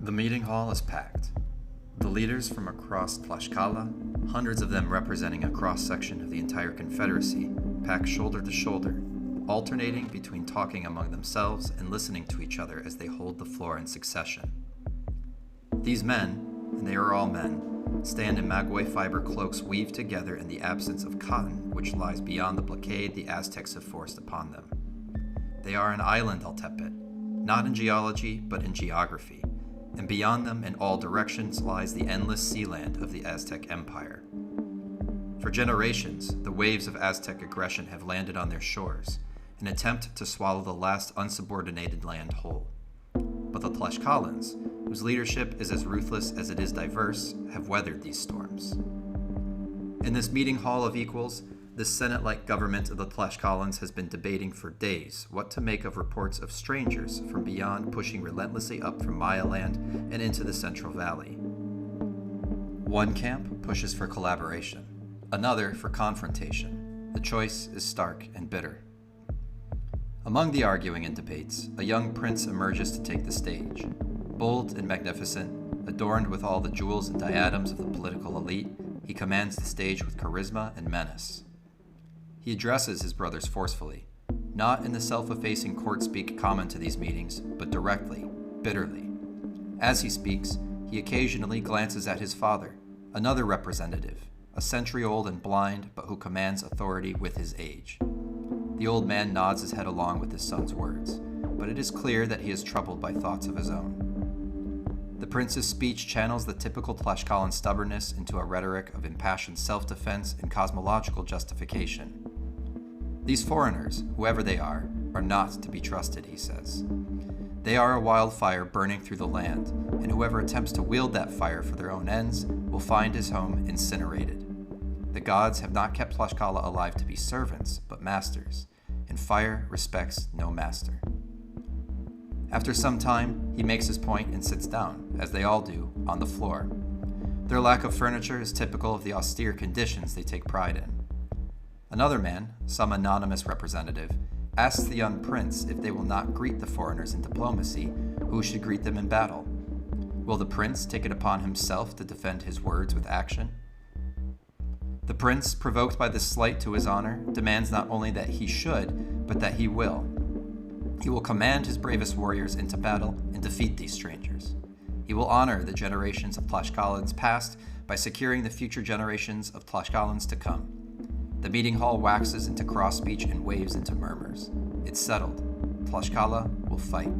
The meeting hall is packed. The leaders from across Tlaxcala, hundreds of them representing a cross-section of the entire Confederacy, pack shoulder to shoulder, alternating between talking among themselves and listening to each other as they hold the floor in succession. These men, and they are all men, stand in maguey fiber cloaks weaved together in the absence of cotton which lies beyond the blockade the Aztecs have forced upon them. They are an island Altepet, not in geology but in geography, and beyond them in all directions lies the endless sea land of the Aztec Empire. For generations, the waves of Aztec aggression have landed on their shores, an attempt to swallow the last unsubordinated land whole. But the Tlaxcalans, whose leadership is as ruthless as it is diverse, have weathered these storms. In this meeting hall of equals, the Senate-like government of the Tlaxcalans has been debating for days what to make of reports of strangers from beyond pushing relentlessly up from Maya land and into the Central Valley. One camp pushes for collaboration, another for confrontation. The choice is stark and bitter. Among the arguing and debates, a young prince emerges to take the stage. Bold and magnificent, adorned with all the jewels and diadems of the political elite, he commands the stage with charisma and menace. He addresses his brothers forcefully, not in the self-effacing court-speak common to these meetings, but directly, bitterly. As he speaks, he occasionally glances at his father, another representative, a century-old and blind, but who commands authority with his age. The old man nods his head along with his son's words, but it is clear that he is troubled by thoughts of his own. The prince's speech channels the typical Tlaxcalan stubbornness into a rhetoric of impassioned self-defense and cosmological justification. These foreigners, whoever they are not to be trusted, he says. They are a wildfire burning through the land, and whoever attempts to wield that fire for their own ends will find his home incinerated. The gods have not kept Tlaxcala alive to be servants, but masters, and fire respects no master. After some time, he makes his point and sits down, as they all do, on the floor. Their lack of furniture is typical of the austere conditions they take pride in. Another man, some anonymous representative, asks the young prince if they will not greet the foreigners in diplomacy, who should greet them in battle. Will the prince take it upon himself to defend his words with action? The prince, provoked by this slight to his honor, demands not only that he should, but that he will. He will command his bravest warriors into battle and defeat these strangers. He will honor the generations of Tlaxcalans past by securing the future generations of Tlaxcalans to come. The meeting hall waxes into cross-speech and waves into murmurs. It's settled. Tlaxcala will fight.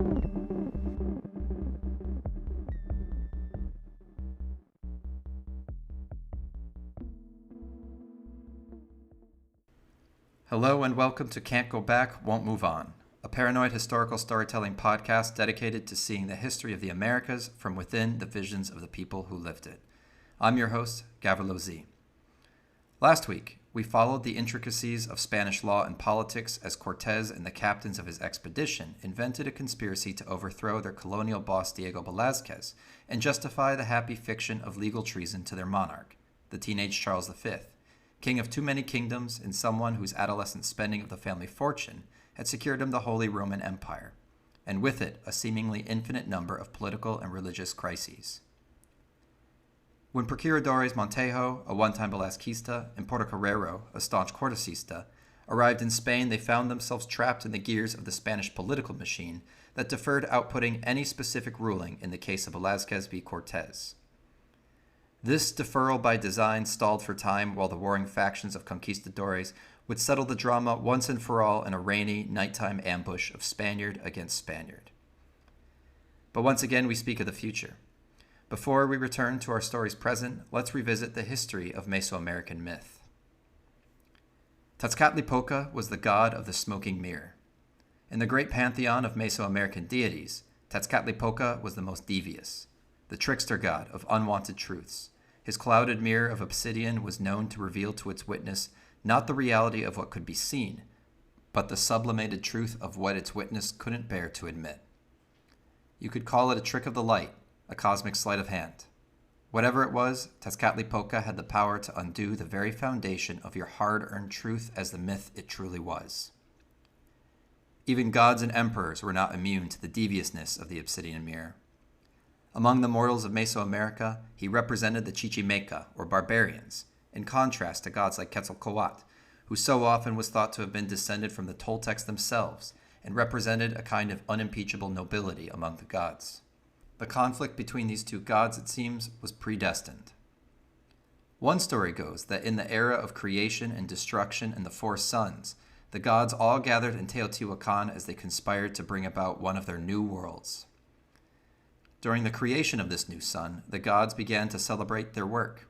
Hello and welcome to Can't Go Back, Won't Move On, a paranoid historical storytelling podcast dedicated to seeing the history of the Americas from within the visions of the people who lived it. I'm your host, Gavrilo Z. Last week, we followed the intricacies of Spanish law and politics as Cortes and the captains of his expedition invented a conspiracy to overthrow their colonial boss Diego Velázquez and justify the happy fiction of legal treason to their monarch, the teenage Charles V, king of too many kingdoms and someone whose adolescent spending of the family fortune had secured him the Holy Roman Empire, and with it a seemingly infinite number of political and religious crises. When Procuradores Montejo, a one-time Velazquista, and Portocarrero, a staunch Cortesista, arrived in Spain, they found themselves trapped in the gears of the Spanish political machine that deferred outputting any specific ruling in the case of Velázquez v. Cortes. This deferral by design stalled for time while the warring factions of conquistadores would settle the drama once and for all in a rainy, nighttime ambush of Spaniard against Spaniard. But once again, we speak of the future. Before we return to our story's present, let's revisit the history of Mesoamerican myth. Tezcatlipoca was the god of the smoking mirror. In the great pantheon of Mesoamerican deities, Tezcatlipoca was the most devious, the trickster god of unwanted truths. His clouded mirror of obsidian was known to reveal to its witness not the reality of what could be seen, but the sublimated truth of what its witness couldn't bear to admit. You could call it a trick of the light, a cosmic sleight of hand. Whatever it was, Tezcatlipoca had the power to undo the very foundation of your hard-earned truth as the myth it truly was. Even gods and emperors were not immune to the deviousness of the obsidian mirror. Among the mortals of Mesoamerica, he represented the Chichimeca, or barbarians, in contrast to gods like Quetzalcoatl, who so often was thought to have been descended from the Toltecs themselves and represented a kind of unimpeachable nobility among the gods. The conflict between these two gods, it seems, was predestined. One story goes that in the era of creation and destruction and the four suns, the gods all gathered in Teotihuacan as they conspired to bring about one of their new worlds. During the creation of this new sun, the gods began to celebrate their work.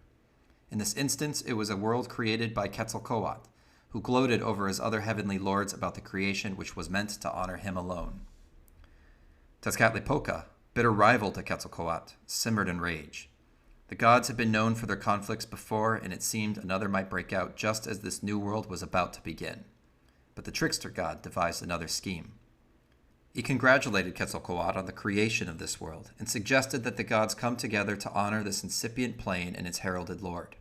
In this instance, it was a world created by Quetzalcoatl, who gloated over his other heavenly lords about the creation which was meant to honor him alone. Tezcatlipoca, bitter rival to Quetzalcoatl, simmered in rage. The gods had been known for their conflicts before, and it seemed another might break out just as this new world was about to begin. But the trickster god devised another scheme. He congratulated Quetzalcoatl on the creation of this world, and suggested that the gods come together to honor this incipient plane and its heralded lord.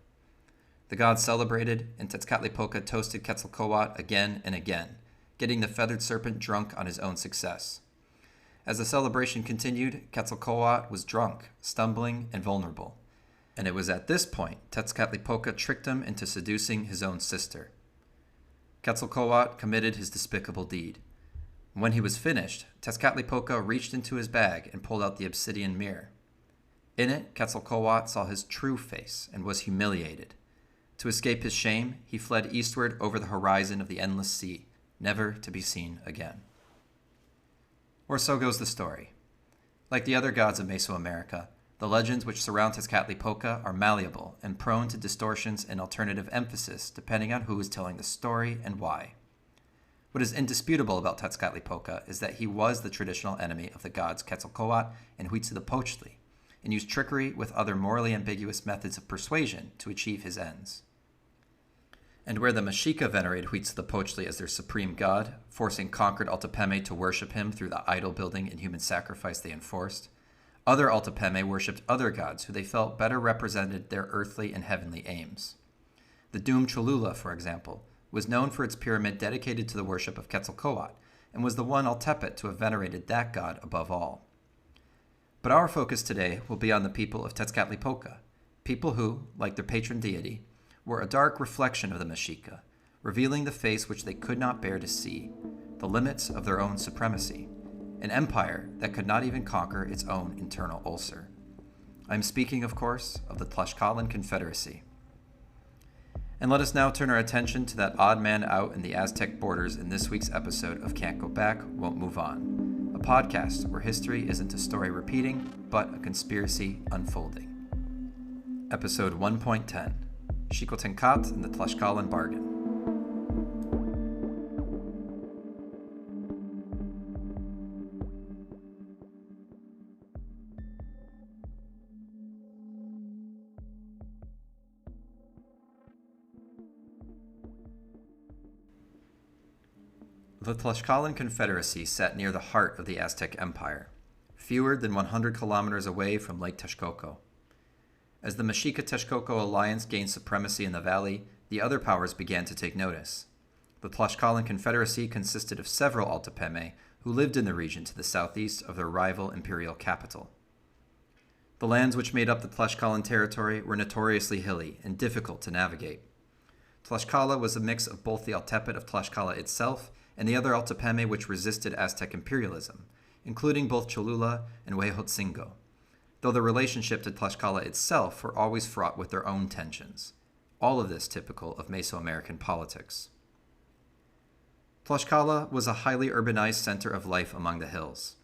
The gods celebrated, and Tezcatlipoca toasted Quetzalcoatl again and again, getting the feathered serpent drunk on his own success. As the celebration continued, Quetzalcoatl was drunk, stumbling, and vulnerable. And it was at this point Tezcatlipoca tricked him into seducing his own sister. Quetzalcoatl committed his despicable deed. When he was finished, Tezcatlipoca reached into his bag and pulled out the obsidian mirror. In it, Quetzalcoatl saw his true face and was humiliated. To escape his shame, he fled eastward over the horizon of the endless sea, never to be seen again. Or so goes the story. Like the other gods of Mesoamerica, the legends which surround Tezcatlipoca are malleable and prone to distortions and alternative emphasis depending on who is telling the story and why. What is indisputable about Tezcatlipoca is that he was the traditional enemy of the gods Quetzalcoatl and Huitzilopochtli, and used trickery with other morally ambiguous methods of persuasion to achieve his ends. And where the Mexica venerated Huitzilopochtli as their supreme god, forcing conquered Altepeme to worship him through the idol building and human sacrifice they enforced, other Altepeme worshipped other gods who they felt better represented their earthly and heavenly aims. The doomed Cholula, for example, was known for its pyramid dedicated to the worship of Quetzalcoatl, and was the one Altepet to have venerated that god above all. But our focus today will be on the people of Tezcatlipoca, people who, like their patron deity, were a dark reflection of the Mexica, revealing the face which they could not bear to see, the limits of their own supremacy, an empire that could not even conquer its own internal ulcer. I am speaking, of course, of the Tlaxcallan Confederacy. And let us now turn our attention to that odd man out in the Aztec borders in this week's episode of Can't Go Back, Won't Move On, a podcast where history isn't a story repeating, but a conspiracy unfolding. Episode 1.10, Xicotencatl and the Tlaxcalan Bargain. The Tlaxcallan Confederacy sat near the heart of the Aztec Empire, fewer than 100 kilometers away from Lake Texcoco. As the Mexica-Texcoco alliance gained supremacy in the valley, the other powers began to take notice. The Tlaxcalan Confederacy consisted of several Altepeme who lived in the region to the southeast of their rival imperial capital. The lands which made up the Tlaxcalan territory were notoriously hilly and difficult to navigate. Tlaxcala was a mix of both the Altepet of Tlaxcala itself and the other Altepeme which resisted Aztec imperialism, including both Cholula and Huejotzingo, though the relationship to Tlaxcala itself were always fraught with their own tensions, all of this typical of Mesoamerican politics. Tlaxcala was a highly urbanized center of life among the hills.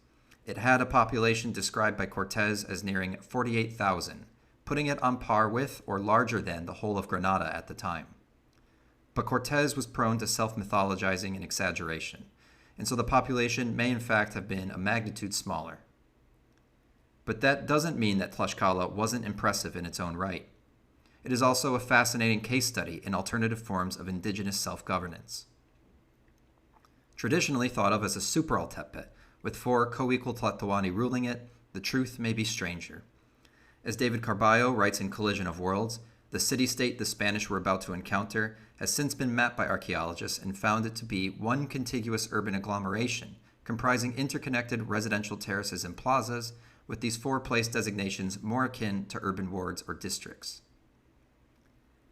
It had a population described by Cortes as nearing 48,000, putting it on par with or larger than the whole of Granada at the time. But Cortes was prone to self-mythologizing and exaggeration, and so the population may in fact have been a magnitude smaller. But that doesn't mean that Tlaxcala wasn't impressive in its own right. It is also a fascinating case study in alternative forms of indigenous self-governance. Traditionally thought of as a super Altepet, with 4 co-equal Tlatoani ruling it, the truth may be stranger. As David Carballo writes in Collision of Worlds, the city-state the Spanish were about to encounter has since been mapped by archaeologists and found it to be one contiguous urban agglomeration comprising interconnected residential terraces and plazas with these 4 place designations more akin to urban wards or districts.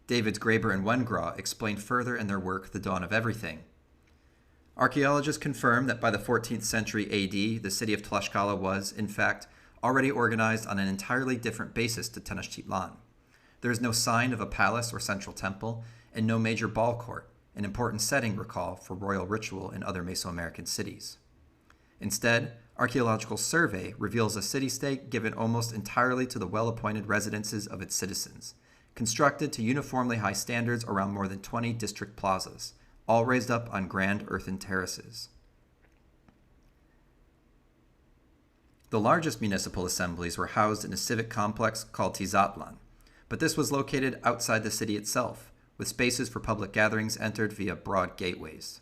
Davids Graeber and Wengraw explain further in their work The Dawn of Everything. Archaeologists confirm that by the 14th century AD, the city of Tlaxcala was, in fact, already organized on an entirely different basis to Tenochtitlan. There is no sign of a palace or central temple, and no major ball court, an important setting, recall, for royal ritual in other Mesoamerican cities. Instead, archaeological survey reveals a city-state given almost entirely to the well-appointed residences of its citizens, constructed to uniformly high standards around more than 20 district plazas, all raised up on grand earthen terraces. The largest municipal assemblies were housed in a civic complex called Xicotencatl, but this was located outside the city itself, with spaces for public gatherings entered via broad gateways.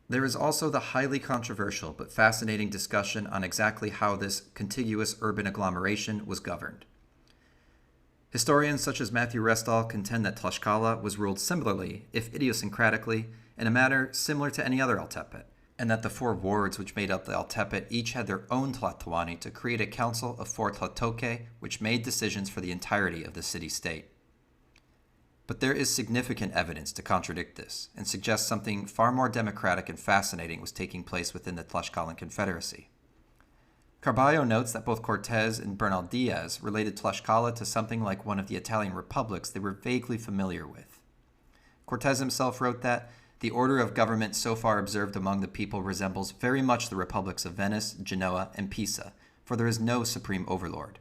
There is also the highly controversial but fascinating discussion on exactly how this contiguous urban agglomeration was governed. Historians such as Matthew Restall contend that Tlaxcala was ruled similarly, if idiosyncratically, in a manner similar to any other Altepet, and that the 4 wards which made up the Altepet each had their own Tlatoani to create a council of 4 Tlatoque which made decisions for the entirety of the city-state. But there is significant evidence to contradict this, and suggest something far more democratic and fascinating was taking place within the Tlaxcallan Confederacy. Carballo notes that both Cortes and Bernal Diaz related Tlaxcala to something like one of the Italian republics they were vaguely familiar with. Cortes himself wrote that the order of government so far observed among the people resembles very much the republics of Venice, Genoa, and Pisa, for there is no supreme overlord.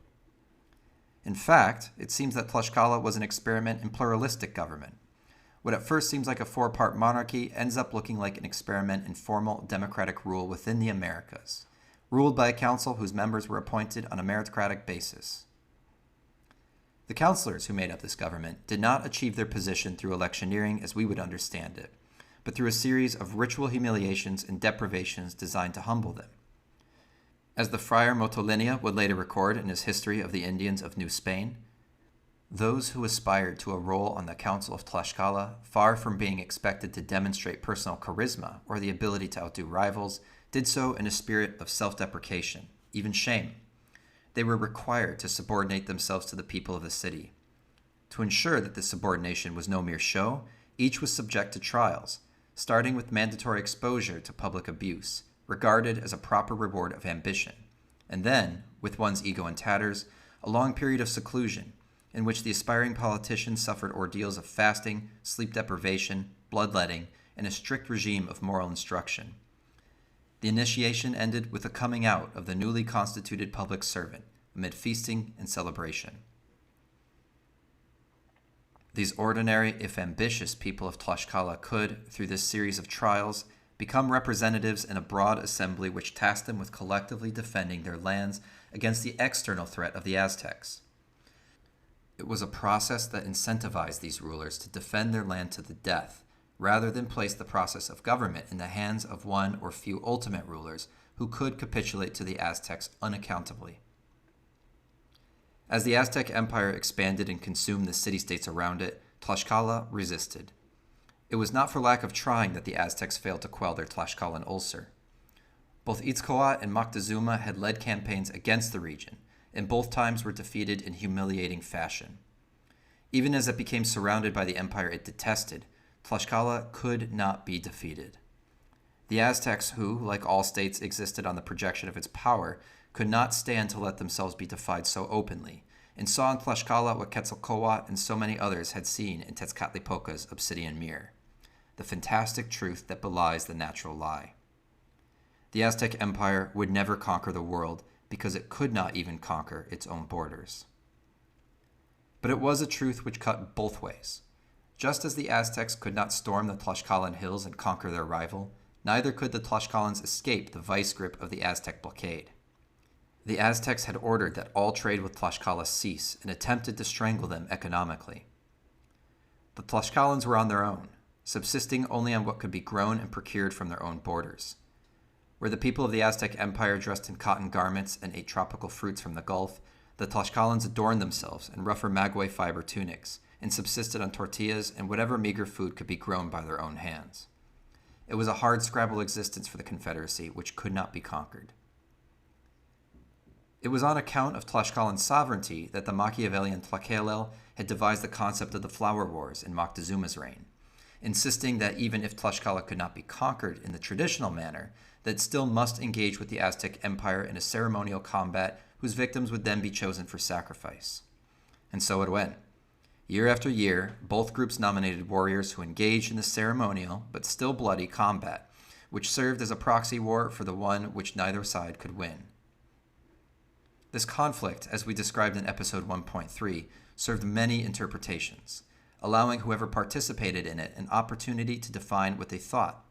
In fact, it seems that Tlaxcala was an experiment in pluralistic government. What at first seems like a 4-part monarchy ends up looking like an experiment in formal democratic rule within the Americas, ruled by a council whose members were appointed on a meritocratic basis. The councilors who made up this government did not achieve their position through electioneering as we would understand it, but through a series of ritual humiliations and deprivations designed to humble them. As the friar Motolinia would later record in his History of the Indians of New Spain, those who aspired to a role on the Council of Tlaxcala, far from being expected to demonstrate personal charisma or the ability to outdo rivals, did so in a spirit of self-deprecation, even shame. They were required to subordinate themselves to the people of the city. To ensure that this subordination was no mere show, each was subject to trials, starting with mandatory exposure to public abuse, regarded as a proper reward of ambition, and then, with one's ego in tatters, a long period of seclusion, in which the aspiring politician suffered ordeals of fasting, sleep deprivation, bloodletting, and a strict regime of moral instruction. The initiation ended with the coming out of the newly constituted public servant, amid feasting and celebration. These ordinary, if ambitious, people of Tlaxcala could, through this series of trials, become representatives in a broad assembly which tasked them with collectively defending their lands against the external threat of the Aztecs. It was a process that incentivized these rulers to defend their land to the death, rather than place the process of government in the hands of one or few ultimate rulers who could capitulate to the Aztecs unaccountably. As the Aztec Empire expanded and consumed the city-states around it, Tlaxcala resisted. It was not for lack of trying that the Aztecs failed to quell their Tlaxcalan ulcer. Both Itzcoatl and Moctezuma had led campaigns against the region, and both times were defeated in humiliating fashion. Even as it became surrounded by the empire it detested, Tlaxcala could not be defeated. The Aztecs, who, like all states, existed on the projection of its power, could not stand to let themselves be defied so openly, and saw in Tlaxcala what Quetzalcoatl and so many others had seen in Tezcatlipoca's obsidian mirror, the fantastic truth that belies the natural lie. The Aztec Empire would never conquer the world because it could not even conquer its own borders. But it was a truth which cut both ways. Just as the Aztecs could not storm the Tlaxcalan hills and conquer their rival, neither could the Tlaxcalans escape the vice grip of the Aztec blockade. The Aztecs had ordered that all trade with Tlaxcala cease and attempted to strangle them economically. The Tlaxcalans were on their own, subsisting only on what could be grown and procured from their own borders. Where the people of the Aztec Empire dressed in cotton garments and ate tropical fruits from the Gulf, the Tlaxcalans adorned themselves in rougher maguey fiber tunics and subsisted on tortillas and whatever meager food could be grown by their own hands. It was a hard-scrabble existence for the Confederacy which could not be conquered. It was on account of Tlaxcalan sovereignty that the Machiavellian Tlaxcallan had devised the concept of the Flower Wars in Moctezuma's reign, insisting that even if Tlaxcala could not be conquered in the traditional manner, that it still must engage with the Aztec Empire in a ceremonial combat whose victims would then be chosen for sacrifice. And so it went. Year after year, both groups nominated warriors who engaged in the ceremonial, but still bloody, combat, which served as a proxy war for the one which neither side could win. This conflict, as we described in episode 1.3, served many interpretations, allowing whoever participated in it an opportunity to define what they thought.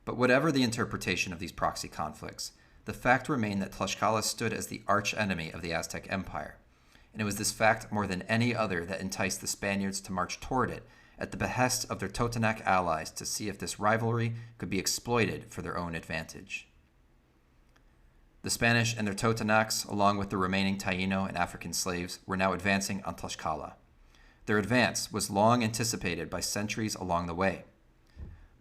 But whatever the interpretation of these proxy conflicts, the fact remained that Tlaxcala stood as the arch-enemy of the Aztec Empire, and it was this fact more than any other that enticed the Spaniards to march toward it at the behest of their Totonac allies to see if this rivalry could be exploited for their own advantage. The Spanish and their Totonacs, along with the remaining Taino and African slaves, were now advancing on Tlaxcala. Their advance was long anticipated by centuries along the way.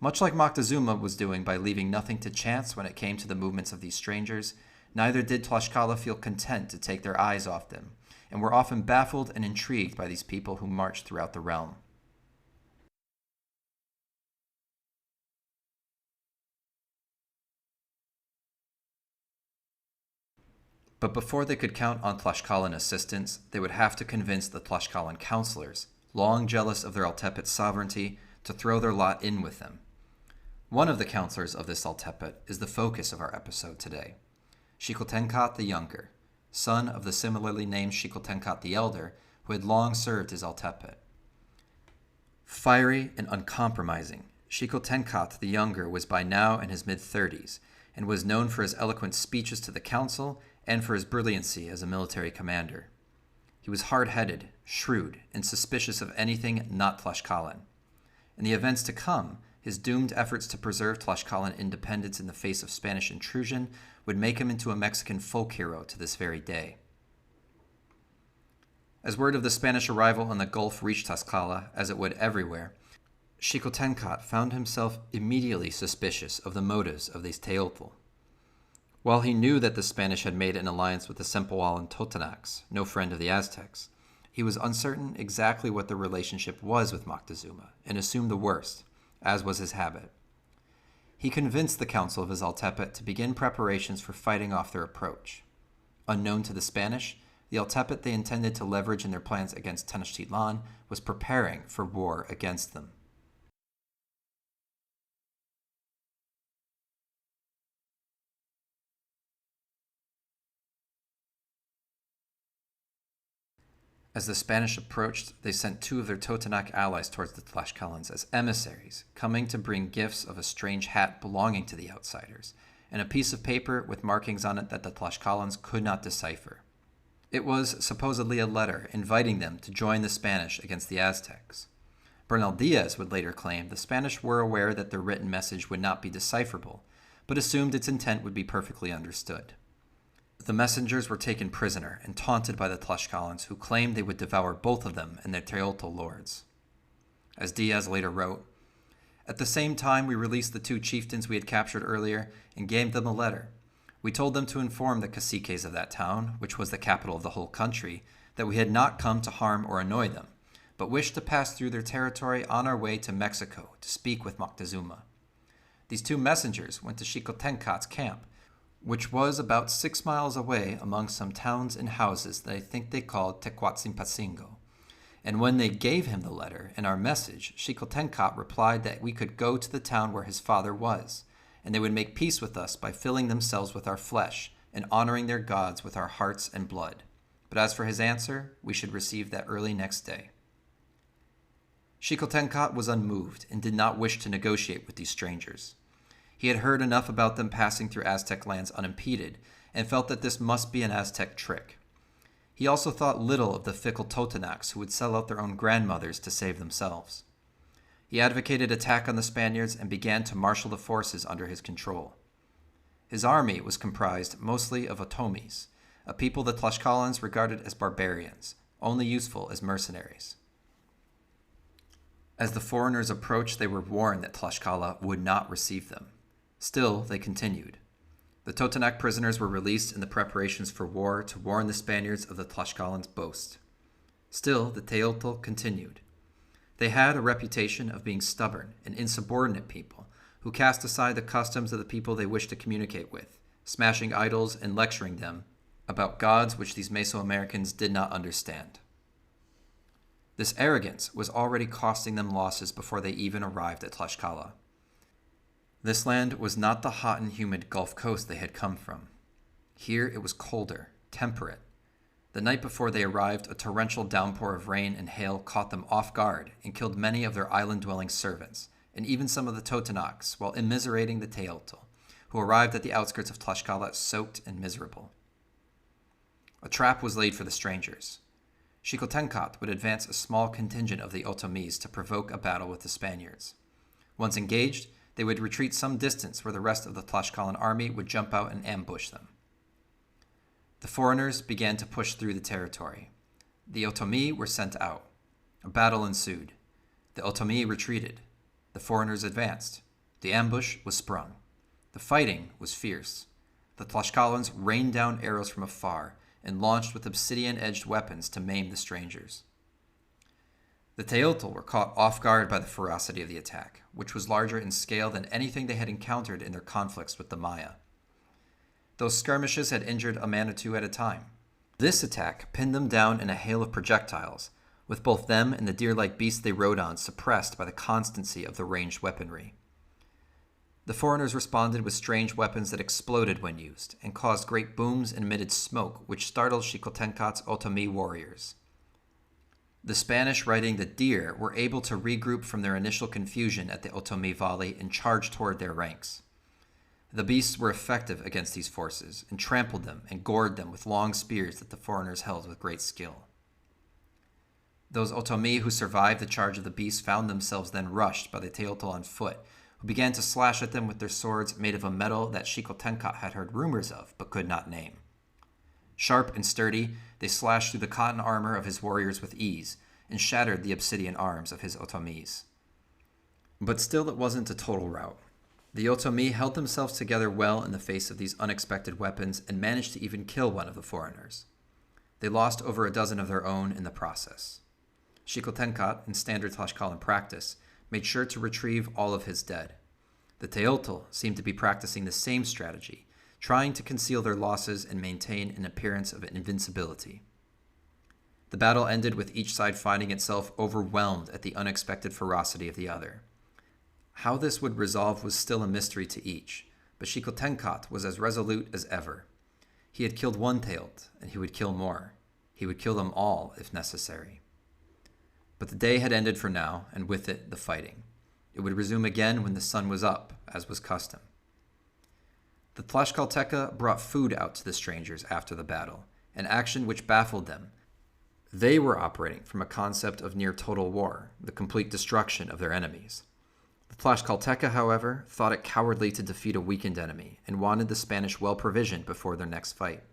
Much like Moctezuma was doing by leaving nothing to chance when it came to the movements of these strangers, neither did Tlaxcala feel content to take their eyes off them, and were often baffled and intrigued by these people who marched throughout the realm. But before they could count on Tlaxcalan assistance, they would have to convince the Tlaxcalan counselors, long jealous of their Altepet sovereignty, to throw their lot in with them. One of the counselors of this Altepet is the focus of our episode today, Xicotencatl the Younger, son of the similarly named Xicotencatl the Elder, who had long served as Altepet. Fiery and uncompromising, Xicotencatl the Younger was by now in his mid-30s, and was known for his eloquent speeches to the council and for his brilliancy as a military commander. He was hard-headed, shrewd, and suspicious of anything not Tlaxcalan. In the events to come, his doomed efforts to preserve Tlaxcalan independence in the face of Spanish intrusion would make him into a Mexican folk hero to this very day. As word of the Spanish arrival on the Gulf reached Tlaxcala, as it would everywhere, Xicotencatl found himself immediately suspicious of the motives of these Teotl. While he knew that the Spanish had made an alliance with the Sempoalan Totonacs, no friend of the Aztecs, he was uncertain exactly what the relationship was with Moctezuma, and assumed the worst, as was his habit. He convinced the council of his Altepet to begin preparations for fighting off their approach. Unknown to the Spanish, the Altepet they intended to leverage in their plans against Tenochtitlan was preparing for war against them. As the Spanish approached, they sent two of their Totonac allies towards the Tlaxcalans as emissaries, coming to bring gifts of a strange hat belonging to the outsiders, and a piece of paper with markings on it that the Tlaxcalans could not decipher. It was supposedly a letter inviting them to join the Spanish against the Aztecs. Bernal Diaz would later claim the Spanish were aware that their written message would not be decipherable, but assumed its intent would be perfectly understood. The messengers were taken prisoner and taunted by the Tlaxcalans, who claimed they would devour both of them and their Teotl lords. As Diaz later wrote, "At the same time we released the two chieftains we had captured earlier and gave them a letter. We told them to inform the caciques of that town, which was the capital of the whole country, that we had not come to harm or annoy them, but wished to pass through their territory on our way to Mexico to speak with Moctezuma. These two messengers went to Xicotencatl's camp, which was about 6 miles away among some towns and houses that I think they called Tecuatzimpacingo. And when they gave him the letter and our message, Xicotencatl replied that we could go to the town where his father was, and they would make peace with us by filling themselves with our flesh and honoring their gods with our hearts and blood. But as for his answer, we should receive that early next day." Xicotencatl was unmoved and did not wish to negotiate with these strangers. He had heard enough about them passing through Aztec lands unimpeded, and felt that this must be an Aztec trick. He also thought little of the fickle Totonacs who would sell out their own grandmothers to save themselves. He advocated attack on the Spaniards and began to marshal the forces under his control. His army was comprised mostly of Otomis, a people the Tlaxcalans regarded as barbarians, only useful as mercenaries. As the foreigners approached, they were warned that Tlaxcala would not receive them. Still, they continued. The Totonac prisoners were released in the preparations for war to warn the Spaniards of the Tlaxcalan's boast. Still, the Teotl continued. They had a reputation of being stubborn and insubordinate people who cast aside the customs of the people they wished to communicate with, smashing idols and lecturing them about gods which these Mesoamericans did not understand. This arrogance was already costing them losses before they even arrived at Tlaxcala. This land was not the hot and humid Gulf Coast they had come from. Here it was colder, temperate. The night before they arrived, a torrential downpour of rain and hail caught them off guard and killed many of their island-dwelling servants, and even some of the Totonacs, while immiserating the Teotl, who arrived at the outskirts of Tlaxcala soaked and miserable. A trap was laid for the strangers. Xicotencatl would advance a small contingent of the Otomis to provoke a battle with the Spaniards. Once engaged, they would retreat some distance where the rest of the Tlaxcalan army would jump out and ambush them. The foreigners began to push through the territory. The Otomi were sent out. A battle ensued. The Otomi retreated. The foreigners advanced. The ambush was sprung. The fighting was fierce. The Tlaxcalans rained down arrows from afar and launched with obsidian-edged weapons to maim the strangers. The Teotl were caught off guard by the ferocity of the attack, which was larger in scale than anything they had encountered in their conflicts with the Maya. Those skirmishes had injured a man or two at a time. This attack pinned them down in a hail of projectiles, with both them and the deer-like beasts they rode on suppressed by the constancy of the ranged weaponry. The foreigners responded with strange weapons that exploded when used, and caused great booms and emitted smoke, which startled Xicotencatl's Otomi warriors. The Spanish riding the deer were able to regroup from their initial confusion at the Otomi Valley and charge toward their ranks. The beasts were effective against these forces, and trampled them and gored them with long spears that the foreigners held with great skill. Those Otomi who survived the charge of the beasts found themselves then rushed by the Teotl on foot, who began to slash at them with their swords made of a metal that Xicotencatl had heard rumors of, but could not name. Sharp and sturdy, they slashed through the cotton armor of his warriors with ease, and shattered the obsidian arms of his Otomis. But still it wasn't a total rout. The Otomi held themselves together well in the face of these unexpected weapons and managed to even kill one of the foreigners. They lost over a dozen of their own in the process. Xicotencatl, in standard Tlaxcalan practice, made sure to retrieve all of his dead. The Teotl seemed to be practicing the same strategy, trying to conceal their losses and maintain an appearance of invincibility. The battle ended with each side finding itself overwhelmed at the unexpected ferocity of the other. How this would resolve was still a mystery to each, but Xicotencatl was as resolute as ever. He had killed one Teotl, and he would kill more. He would kill them all if necessary. But the day had ended for now, and with it the fighting. It would resume again when the sun was up, as was custom. The Tlaxcalteca brought food out to the strangers after the battle, an action which baffled them. They were operating from a concept of near total war, the complete destruction of their enemies. The Tlaxcalteca, however, thought it cowardly to defeat a weakened enemy and wanted the Spanish well provisioned before their next fight.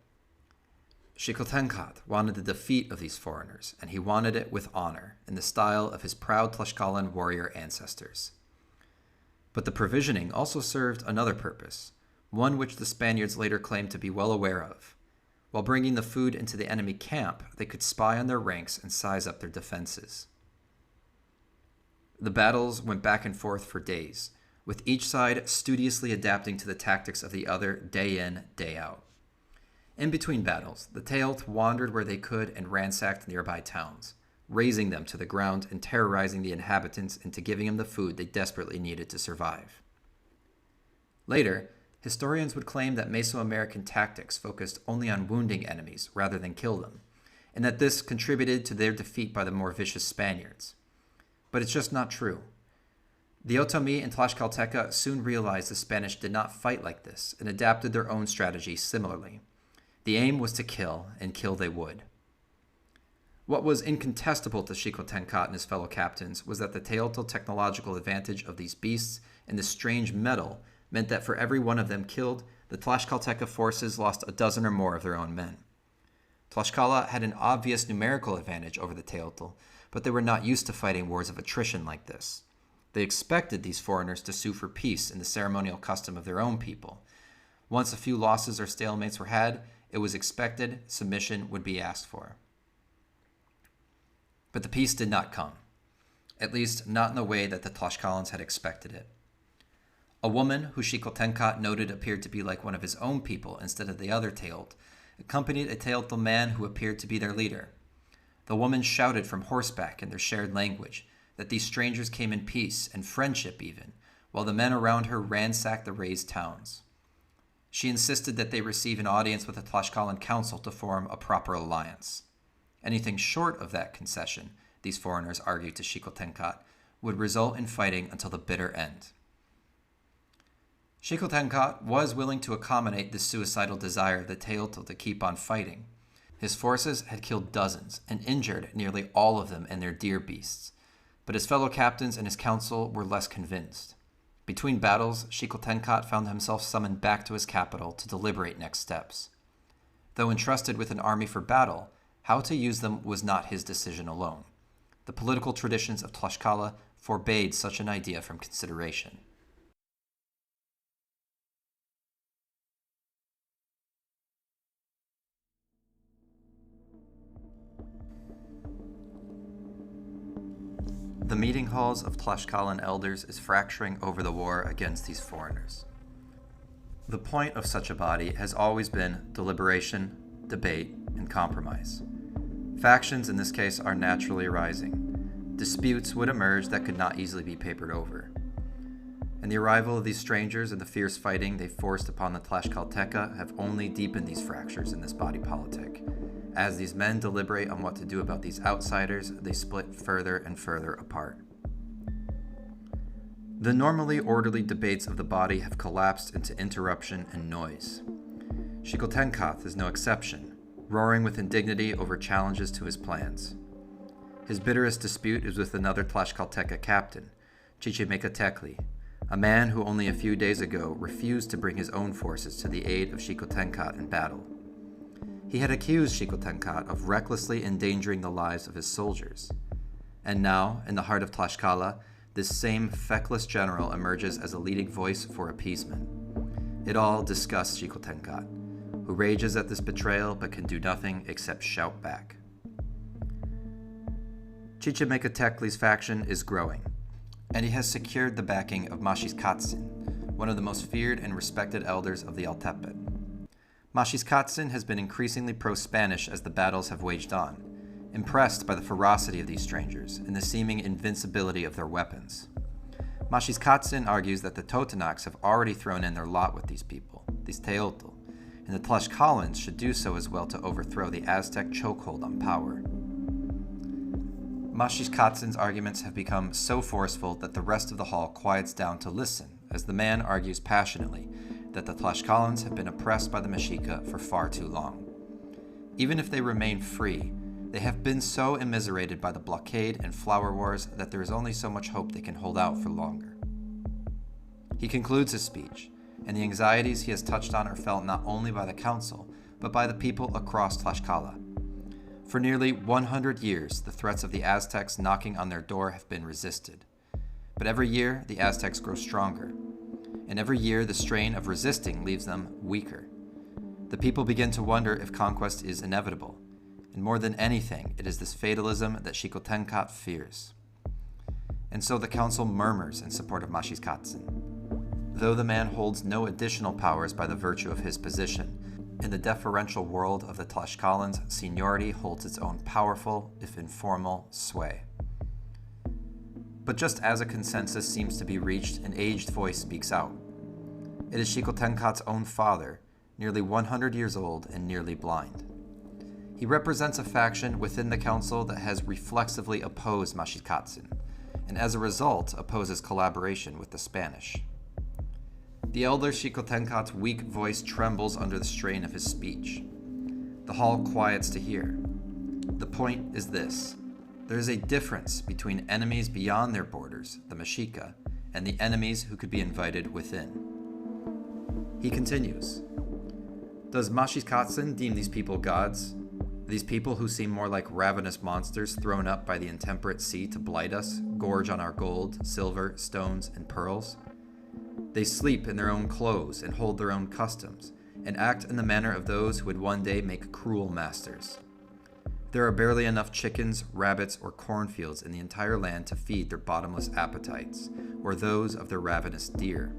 Xicotencatl wanted the defeat of these foreigners, and he wanted it with honor, in the style of his proud Tlaxcalan warrior ancestors. But the provisioning also served another purpose, one which the Spaniards later claimed to be well aware of. While bringing the food into the enemy camp, they could spy on their ranks and size up their defenses. The battles went back and forth for days, with each side studiously adapting to the tactics of the other day in, day out. In between battles, the Teotl wandered where they could and ransacked nearby towns, razing them to the ground and terrorizing the inhabitants into giving them the food they desperately needed to survive. Later, historians would claim that Mesoamerican tactics focused only on wounding enemies rather than kill them, and that this contributed to their defeat by the more vicious Spaniards. But it's just not true. The Otomi and Tlaxcalteca soon realized the Spanish did not fight like this and adapted their own strategy similarly. The aim was to kill, and kill they would. What was incontestable to Xicotencatl and his fellow captains was that the Teotl technological advantage of these beasts and the strange metal meant that for every one of them killed, the Tlaxcalteca forces lost a dozen or more of their own men. Tlaxcala had an obvious numerical advantage over the Teotl, but they were not used to fighting wars of attrition like this. They expected these foreigners to sue for peace in the ceremonial custom of their own people, Once a few losses or stalemates were had, it was expected submission would be asked for. But the peace did not come, at least not in the way that the Tlaxcalans had expected it. A woman who Xicotencatl noted appeared to be like one of his own people instead of the other Teotl, accompanied a Teotl man who appeared to be their leader. The woman shouted from horseback in their shared language that these strangers came in peace and friendship even, while the men around her ransacked the razed towns. She insisted that they receive an audience with the Tlaxcallan council to form a proper alliance. Anything short of that concession, these foreigners argued to Xicotencatl, would result in fighting until the bitter end. Xicotencatl was willing to accommodate this suicidal desire of the Teotl to keep on fighting. His forces had killed dozens and injured nearly all of them and their deer beasts, but his fellow captains and his council were less convinced. Between battles, Xicotencatl found himself summoned back to his capital to deliberate next steps. Though entrusted with an army for battle, how to use them was not his decision alone. The political traditions of Tlaxcala forbade such an idea from consideration. The meeting halls of Tlaxcalan elders is fracturing over the war against these foreigners. The point of such a body has always been deliberation, debate, and compromise. Factions in this case are naturally arising. Disputes would emerge that could not easily be papered over. And the arrival of these strangers and the fierce fighting they forced upon the Tlaxcalteca have only deepened these fractures in this body politic. As these men deliberate on what to do about these outsiders, they split further and further apart. The normally orderly debates of the body have collapsed into interruption and noise. Xicotencatl is no exception, roaring with indignity over challenges to his plans. His bitterest dispute is with another Tlaxcalteca captain, Xicotencatl, a man who only a few days ago refused to bring his own forces to the aid of Xicotencatl in battle. He had accused Xicotencatl of recklessly endangering the lives of his soldiers. And now, in the heart of Tlaxcala, this same feckless general emerges as a leading voice for appeasement. It all disgusts Xicotencatl, who rages at this betrayal but can do nothing except shout back. Xicotencatli's faction is growing, and he has secured the backing of Xicotencatl, one of the most feared and respected elders of the Altepet. Xicotencatl has been increasingly pro-Spanish as the battles have waged on, impressed by the ferocity of these strangers and the seeming invincibility of their weapons. Xicotencatl argues that the Totonacs have already thrown in their lot with these people, these Teotl, and the Tlaxcalans should do so as well to overthrow the Aztec chokehold on power. Xicotencat's arguments have become so forceful that the rest of the hall quiets down to listen as the man argues passionately that the Tlaxcalans have been oppressed by the Mexica for far too long. Even if they remain free, they have been so immiserated by the blockade and flower wars that there is only so much hope they can hold out for longer. He concludes his speech, and the anxieties he has touched on are felt not only by the council, but by the people across Tlaxcala. For nearly 100 years, the threats of the Aztecs knocking on their door have been resisted. But every year, the Aztecs grow stronger, and every year the strain of resisting leaves them weaker. The people begin to wonder if conquest is inevitable, and more than anything, it is this fatalism that Xicotencatl fears. And so the council murmurs in support of Xicotencatl. Though the man holds no additional powers by the virtue of his position, in the deferential world of the Tlaxcalans, seniority holds its own powerful, if informal, sway. But just as a consensus seems to be reached, an aged voice speaks out. It is Xicotencatl's own father, nearly 100 years old and nearly blind. He represents a faction within the council that has reflexively opposed Xicotencatl, and as a result opposes collaboration with the Spanish. The elder Xicotencatl's weak voice trembles under the strain of his speech. The hall quiets to hear. The point is this. There is a difference between enemies beyond their borders, the Mexica, and the enemies who could be invited within. He continues. Does Xicotencatl deem these people gods? These people who seem more like ravenous monsters thrown up by the intemperate sea to blight us, gorge on our gold, silver, stones, and pearls? They sleep in their own clothes and hold their own customs, and act in the manner of those who would one day make cruel masters. There are barely enough chickens, rabbits, or cornfields in the entire land to feed their bottomless appetites, or those of their ravenous deer.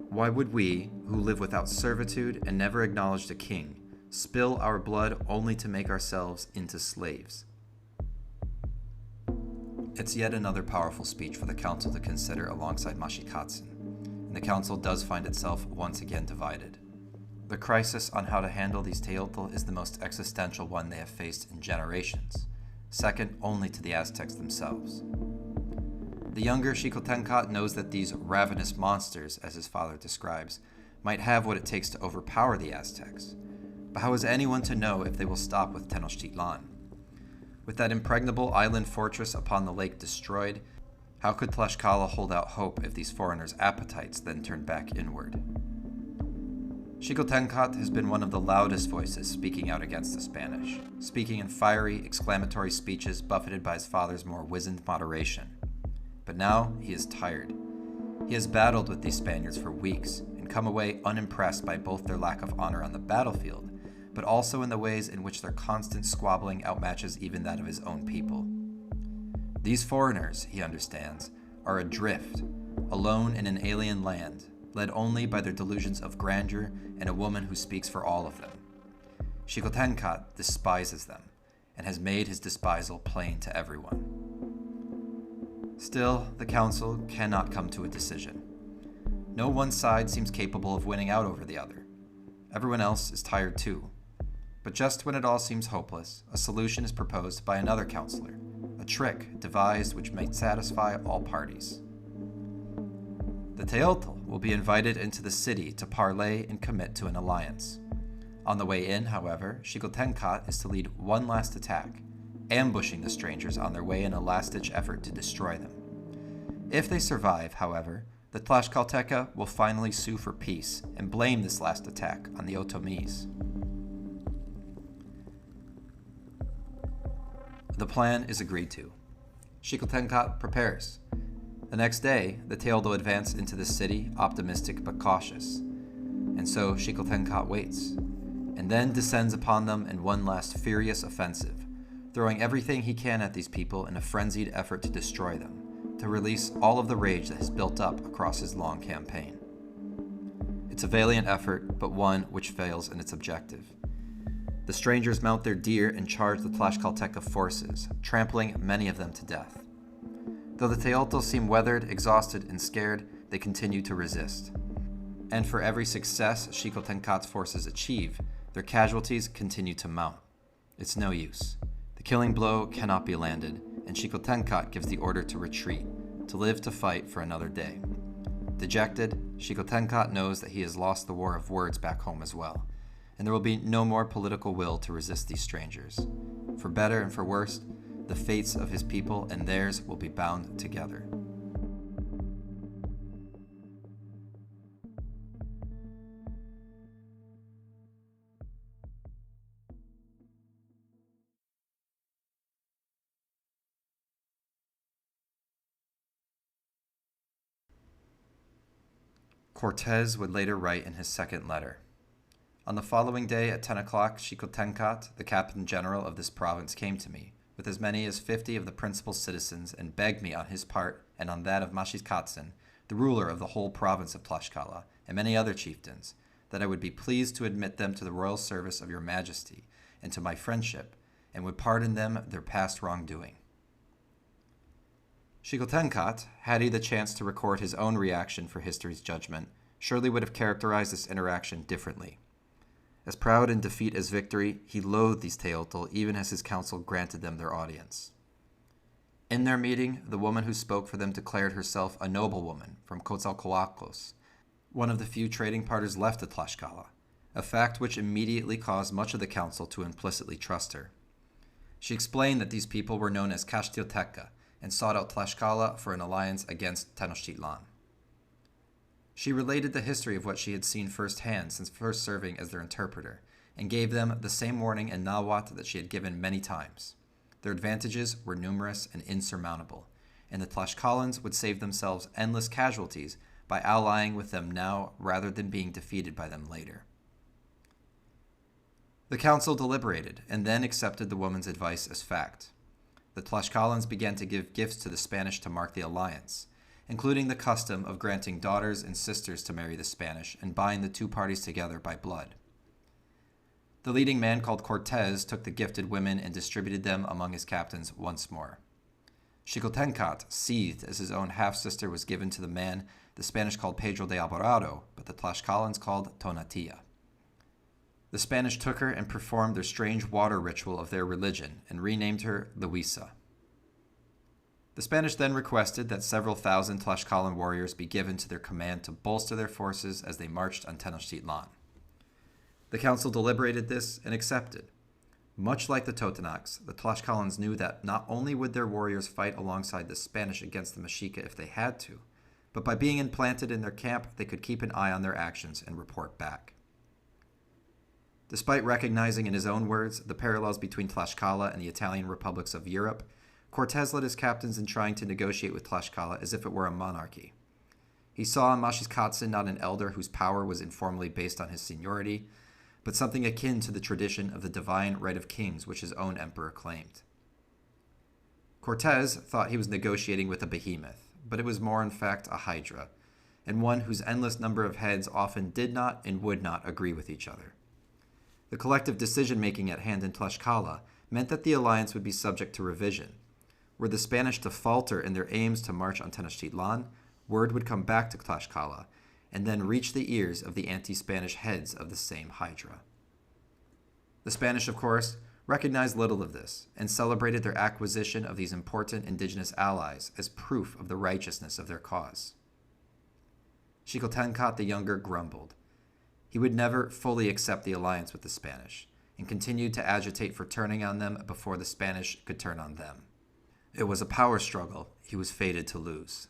Why would we, who live without servitude and never acknowledged a king, spill our blood only to make ourselves into slaves? It's yet another powerful speech for the council to consider alongside Xicotencatl, and the council does find itself once again divided. The crisis on how to handle these Teotl is the most existential one they have faced in generations, second only to the Aztecs themselves. The younger Xicotencatl knows that these ravenous monsters, as his father describes, might have what it takes to overpower the Aztecs. But how is anyone to know if they will stop with Tenochtitlan? With that impregnable island fortress upon the lake destroyed, how could Tlaxcala hold out hope if these foreigners' appetites then turned back inward? Xicotencatl has been one of the loudest voices speaking out against the Spanish, speaking in fiery, exclamatory speeches buffeted by his father's more wizened moderation. But now he is tired. He has battled with these Spaniards for weeks and come away unimpressed by both their lack of honor on the battlefield, but also in the ways in which their constant squabbling outmatches even that of his own people. These foreigners, he understands, are adrift, alone in an alien land, led only by their delusions of grandeur and a woman who speaks for all of them. Xicotencatl despises them, and has made his despisal plain to everyone. Still, the council cannot come to a decision. No one side seems capable of winning out over the other. Everyone else is tired too. But just when it all seems hopeless, a solution is proposed by another counselor, a trick devised which may satisfy all parties. The Teotl will be invited into the city to parley and commit to an alliance. On the way in, however, Xicotencatl is to lead one last attack, ambushing the strangers on their way in a last-ditch effort to destroy them. If they survive, however, the Tlaxcalteca will finally sue for peace and blame this last attack on the Otomese. The plan is agreed to. Xicotencatl prepares. The next day, the Teotl advance into the city, optimistic but cautious. And so Xicotencatl waits, and then descends upon them in one last furious offensive, throwing everything he can at these people in a frenzied effort to destroy them, to release all of the rage that has built up across his long campaign. It's a valiant effort, but one which fails in its objective. The strangers mount their deer and charge the Tlaxcalteca forces, trampling many of them to death. Though the Teotl seem weathered, exhausted, and scared, they continue to resist. And for every success Xicotencatl's forces achieve, their casualties continue to mount. It's no use. The killing blow cannot be landed, and Xicotencatl gives the order to retreat, to live to fight for another day. Dejected, Xicotencatl knows that he has lost the war of words back home as well, and there will be no more political will to resist these strangers. For better and for worse, the fates of his people and theirs will be bound together. Cortes would later write in his second letter, "On the following day at 10 o'clock, Xicotencatl, the captain general of this province, came to me, with as many as 50 of the principal citizens, and begged me on his part, and on that of Xicotencatl, the ruler of the whole province of Tlaxcala, and many other chieftains, that I would be pleased to admit them to the royal service of your majesty, and to my friendship, and would pardon them their past wrongdoing." Xicotencatl, had he the chance to record his own reaction for history's judgment, surely would have characterized this interaction differently. As proud in defeat as victory, he loathed these Teotl even as his council granted them their audience. In their meeting, the woman who spoke for them declared herself a noblewoman from Quetzalcoatl, one of the few trading partners left at Tlaxcala, a fact which immediately caused much of the council to implicitly trust her. She explained that these people were known as Caxteoteca and sought out Tlaxcala for an alliance against Tenochtitlan. She related the history of what she had seen firsthand since first serving as their interpreter, and gave them the same warning in Nahuatl that she had given many times. Their advantages were numerous and insurmountable, and the Tlaxcalans would save themselves endless casualties by allying with them now rather than being defeated by them later. The council deliberated and then accepted the woman's advice as fact. The Tlaxcalans began to give gifts to the Spanish to mark the alliance, including the custom of granting daughters and sisters to marry the Spanish and bind the two parties together by blood. The leading man called Cortes took the gifted women and distributed them among his captains once more. Xicotencatl seethed as his own half-sister was given to the man the Spanish called Pedro de Alvarado, but the Tlaxcalans called Tonatilla. The Spanish took her and performed their strange water ritual of their religion and renamed her Luisa. The Spanish then requested that several thousand Tlaxcalan warriors be given to their command to bolster their forces as they marched on Tenochtitlan. The council deliberated this and accepted. Much like the Totonacs, the Tlaxcalans knew that not only would their warriors fight alongside the Spanish against the Mexica if they had to, but by being implanted in their camp, they could keep an eye on their actions and report back. Despite recognizing in his own words the parallels between Tlaxcala and the Italian republics of Europe, Cortes led his captains in trying to negotiate with Tlaxcala as if it were a monarchy. He saw in Xicotencatl not an elder whose power was informally based on his seniority, but something akin to the tradition of the divine right of kings which his own emperor claimed. Cortes thought he was negotiating with a behemoth, but it was more in fact a hydra, and one whose endless number of heads often did not and would not agree with each other. The collective decision-making at hand in Tlaxcala meant that the alliance would be subject to revision. Were the Spanish to falter in their aims to march on Tenochtitlan, word would come back to Tlaxcala, and then reach the ears of the anti-Spanish heads of the same hydra. The Spanish, of course, recognized little of this and celebrated their acquisition of these important indigenous allies as proof of the righteousness of their cause. Xicotencatl the Younger grumbled. He would never fully accept the alliance with the Spanish and continued to agitate for turning on them before the Spanish could turn on them. It was a power struggle he was fated to lose.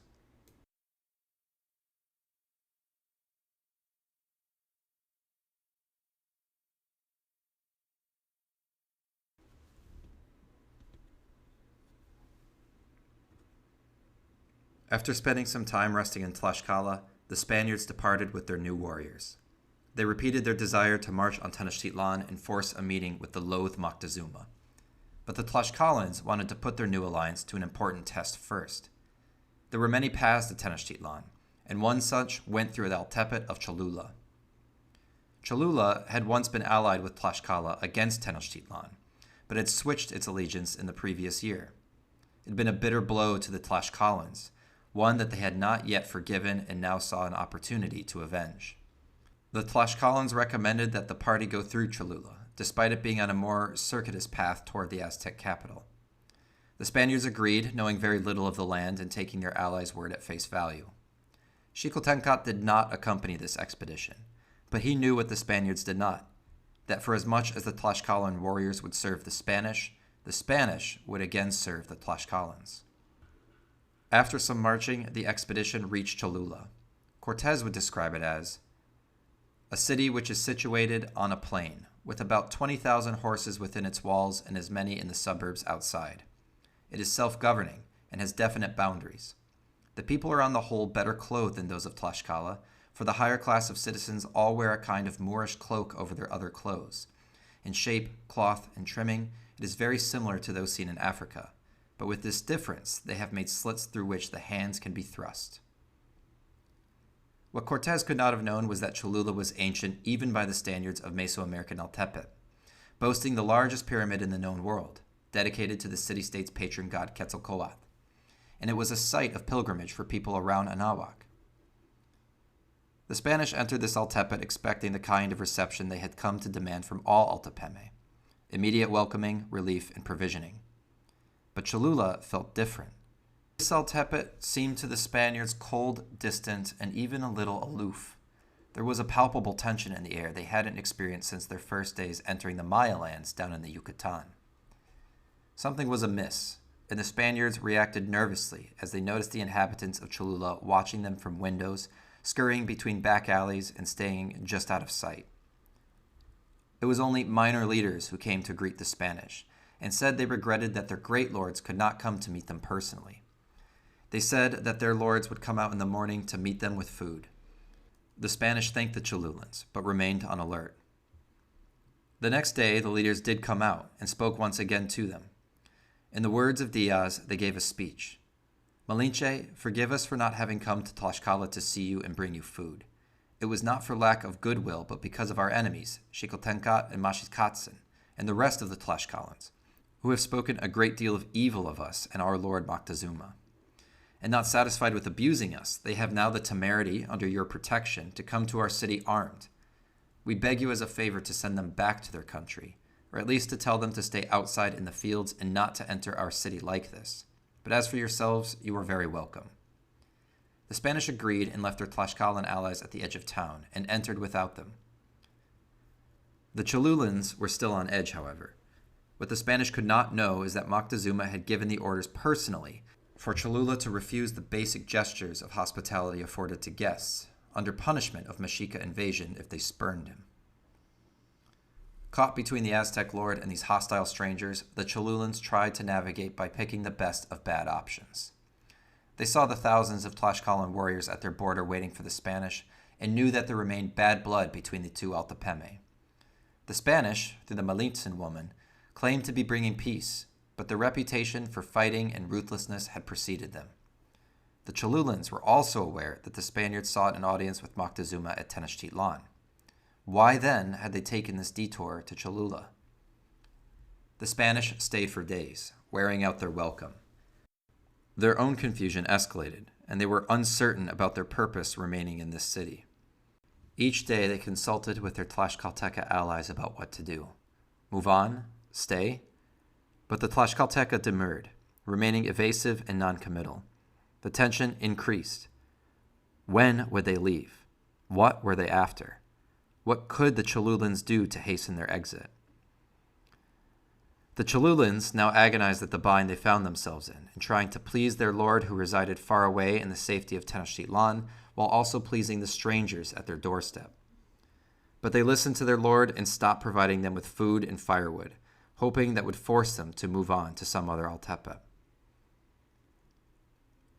After spending some time resting in Tlaxcala, the Spaniards departed with their new warriors. They repeated their desire to march on Tenochtitlan and force a meeting with the loathed Moctezuma. But the Tlaxcalans wanted to put their new alliance to an important test first. There were many paths to Tenochtitlan, and one such went through the Altepet of Cholula. Cholula had once been allied with Tlaxcala against Tenochtitlan, but had switched its allegiance in the previous year. It had been a bitter blow to the Tlaxcalans, one that they had not yet forgiven and now saw an opportunity to avenge. The Tlaxcalans recommended that the party go through Cholula, despite it being on a more circuitous path toward the Aztec capital. The Spaniards agreed, knowing very little of the land and taking their allies' word at face value. Xicotencatl did not accompany this expedition, but he knew what the Spaniards did not, that for as much as the Tlaxcalan warriors would serve the Spanish would again serve the Tlaxcalans. After some marching, the expedition reached Cholula. Cortes would describe it as a city which is situated on a plain, with about 20,000 horses within its walls and as many in the suburbs outside. It is self-governing and has definite boundaries. The people are on the whole better clothed than those of Tlaxcala, for the higher class of citizens all wear a kind of Moorish cloak over their other clothes. In shape, cloth, and trimming, it is very similar to those seen in Africa, but with this difference, they have made slits through which the hands can be thrust. What Cortes could not have known was that Cholula was ancient even by the standards of Mesoamerican Altepet, boasting the largest pyramid in the known world, dedicated to the city-state's patron god Quetzalcoatl, and it was a site of pilgrimage for people around Anahuac. The Spanish entered this Altepet expecting the kind of reception they had come to demand from all Altepeme: immediate welcoming, relief, and provisioning. But Cholula felt different. This Altepet seemed to the Spaniards cold, distant, and even a little aloof. There was a palpable tension in the air they hadn't experienced since their first days entering the Maya lands down in the Yucatan. Something was amiss, and the Spaniards reacted nervously as they noticed the inhabitants of Cholula watching them from windows, scurrying between back alleys, and staying just out of sight. It was only minor leaders who came to greet the Spanish, and said they regretted that their great lords could not come to meet them personally. They said that their lords would come out in the morning to meet them with food. The Spanish thanked the Cholulans, but remained on alert. The next day, the leaders did come out and spoke once again to them. In the words of Diaz, they gave a speech. Malinche, forgive us for not having come to Tlaxcala to see you and bring you food. It was not for lack of goodwill, but because of our enemies, Xicotencatl and Xicotencatl, and the rest of the Tlaxcalans, who have spoken a great deal of evil of us and our lord Moctezuma. And not satisfied with abusing us, they have now the temerity, under your protection, to come to our city armed. We beg you as a favor to send them back to their country, or at least to tell them to stay outside in the fields and not to enter our city like this. But as for yourselves, you are very welcome. The Spanish agreed and left their Tlaxcalan allies at the edge of town, and entered without them. The Cholulans were still on edge, however. What the Spanish could not know is that Moctezuma had given the orders personally for Cholula to refuse the basic gestures of hospitality afforded to guests, under punishment of Mexica invasion if they spurned him. Caught between the Aztec lord and these hostile strangers, the Cholulans tried to navigate by picking the best of bad options. They saw the thousands of Tlaxcalan warriors at their border waiting for the Spanish, and knew that there remained bad blood between the two Altepeme. The Spanish, through the Malintzin woman, claimed to be bringing peace, but their reputation for fighting and ruthlessness had preceded them. The Cholulans were also aware that the Spaniards sought an audience with Moctezuma at Tenochtitlan. Why then had they taken this detour to Cholula? The Spanish stayed for days, wearing out their welcome. Their own confusion escalated, and they were uncertain about their purpose remaining in this city. Each day they consulted with their Tlaxcalteca allies about what to do. Move on? Stay? But the Tlaxcalteca demurred, remaining evasive and noncommittal. The tension increased. When would they leave? What were they after? What could the Cholulans do to hasten their exit? The Cholulans now agonized at the bind they found themselves in trying to please their lord who resided far away in the safety of Tenochtitlan, while also pleasing the strangers at their doorstep. But they listened to their lord and stopped providing them with food and firewood, hoping that would force them to move on to some other Altepe.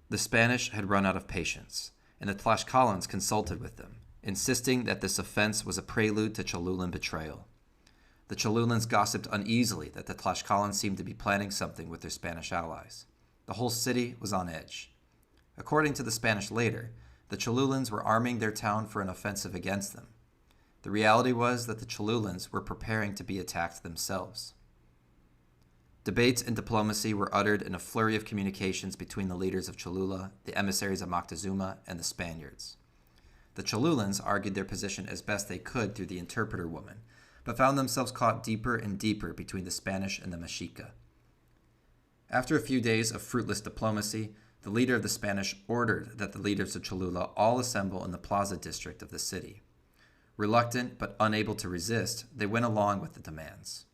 The Spanish had run out of patience, and the Tlaxcalans consulted with them, insisting that this offense was a prelude to Cholulan betrayal. The Cholulans gossiped uneasily that the Tlaxcalans seemed to be planning something with their Spanish allies. The whole city was on edge. According to the Spanish later, the Cholulans were arming their town for an offensive against them. The reality was that the Cholulans were preparing to be attacked themselves. Debates and diplomacy were uttered in a flurry of communications between the leaders of Cholula, the emissaries of Moctezuma, and the Spaniards. The Cholulans argued their position as best they could through the interpreter woman, but found themselves caught deeper and deeper between the Spanish and the Mexica. After a few days of fruitless diplomacy, the leader of the Spanish ordered that the leaders of Cholula all assemble in the plaza district of the city. Reluctant but unable to resist, they went along with the demands.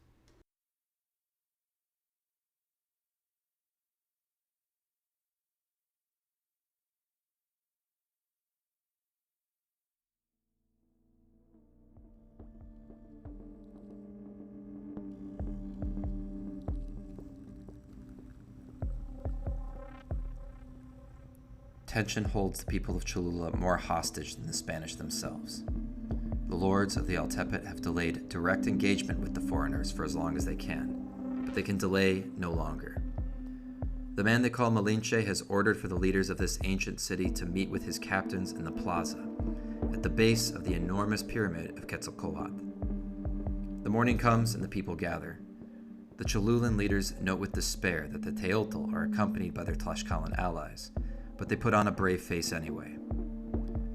Tension holds the people of Cholula more hostage than the Spanish themselves. The lords of the Altepet have delayed direct engagement with the foreigners for as long as they can, but they can delay no longer. The man they call Malinche has ordered for the leaders of this ancient city to meet with his captains in the plaza, at the base of the enormous pyramid of Quetzalcoatl. The morning comes and the people gather. The Cholulan leaders note with despair that the Teotl are accompanied by their Tlaxcalan allies, but they put on a brave face anyway.